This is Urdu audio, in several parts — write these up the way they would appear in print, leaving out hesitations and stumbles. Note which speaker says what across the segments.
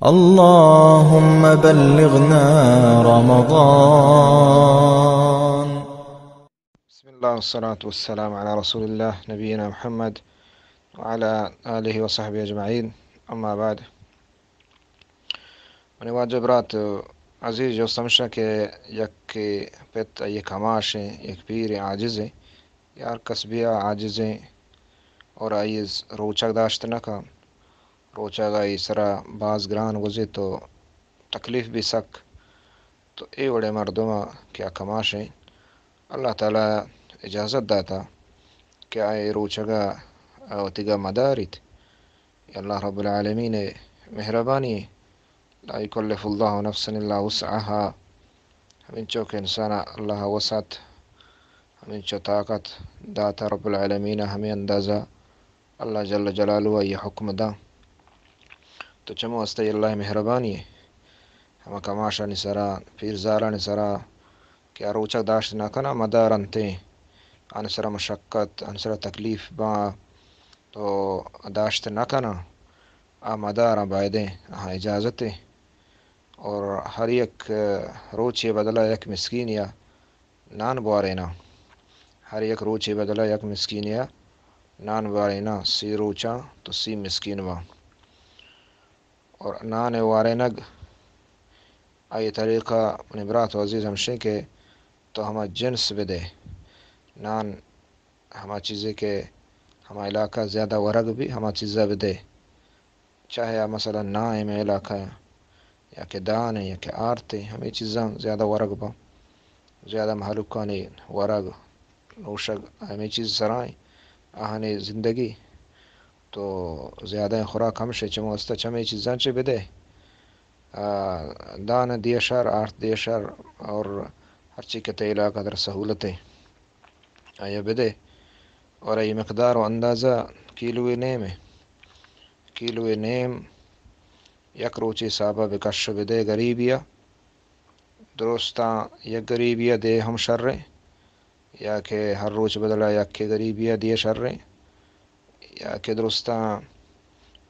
Speaker 1: اللهم بلغنا رمضان.
Speaker 2: بسم الله والصلاة والسلام على رسول الله نبينا محمد وعلى آله وصحبه أجمعين. أما بعد، من واجبات عزیز جو سمجھا کہ یک پت یک ہماش ہیں، یک پیر عاجز ہیں، یار کسبیہ عاجز ہیں اور آئیز روچک داشت نہ کا روچک آئی سرا باز گران گزے تو تکلیف بھی سک تو اے وڑے مردمہ کیا کماش ہیں اللہ تعالیٰ اجازت داتا کہ آئے روچگا اوتگا مدارت اللہ رب العالمین مہربانی لا يكلف الله نفسا الا وسعها. ہمیں چوک انسان اللہ وسعت ہمیں چو طاقت داتا رب العالمین ہمیں اندازہ اللہ جل جلالہ یہ حکم دا تو چمو استے اللہ مہربانی ہے ہمیں کماشا نسرا پیرزارا نسرا کیا روچک داشت نہ کنا مدار انتے انسرا مشقت انسرا تکلیف با تو داشت نہ کنا آ مدار بائدیں اجازتیں اور ہر یک روچے بدلا یک مسکین یا نان بوارینا ہر یک روچے بدلا یک مسکین یا نان بوارینا سی روچا تو سی مسکین با اور نان وارینگ آئی طریقہ نبرات و عزیز ہمشے کے تو ہما جنس بدے نان ہما چیزیں کہ ہما علاقہ زیادہ ورگ بھی ہما چیزیں بدے چاہے مثلا نا میں علاقہ یا کہ دان ہے یا کہ آرتے ہمیں چیزاں زیادہ ورگ با زیادہ محلوقانی ورگ نوشگ ہمیں چیز سرائیں آہنے زندگی تو زیادہ خوراک ہمشے چمو استا چمیں چیزاں چے بدے دان دیشر آرت دیشر اور ہر چی کے علاقہ در سہولتیں آیا بدے اور ای مقدار و اندازہ کیلوی نیم ہے کیلوی نیم یک روچی صحابہ بکش بدے غریبیا درستاں یک غریبیا دے ہم شرے یا کہ ہر روچ بدلا یک کے غریبیا دے شرے یا کہ درستاں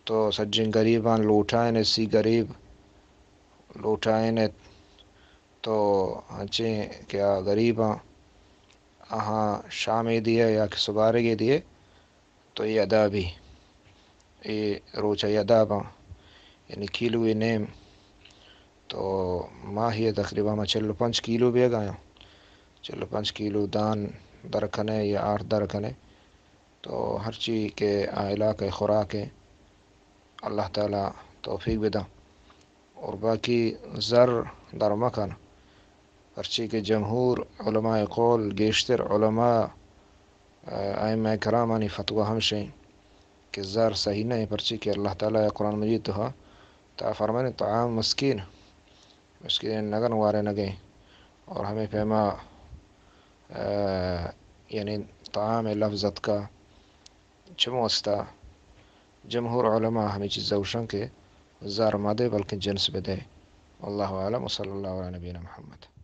Speaker 2: تو سجن غریبان لوٹائیں سی غریب لوٹائیں تو ہنچیں کیا غریباں آہاں شامی دیے یا کہ سبارگی دیے تو یہ ادا بھی یہ روچہ ادا با یعنی کیلوی نیم تو ماہی تقریباً 45 کیلو بھی گایا 45 کیلو دان درکھنے یا 8 درکھنے تو ہر چیز کے علاقہ خوراک ہے اللہ تعالیٰ توفیق بدا اور باقی زر در مکان ہرچی کے جمہور علماء قول گیشتر علماء ائمہ کرامانی فتوہ ہمشیں کہ زر صحیح نہیں پرچی کہ اللہ تعالیٰ قرآن مجید تو ہاں تا فرمانے طعام مسکین نگن وارے نگیں اور ہمیں پیما یعنی طعام لفظت کا چموستا جمہور علماء ہمیں چیز زوشن کے زار مادے بلکہ جنس بدے اللہ عالم و صلی اللہ علیہ نبینا محمد.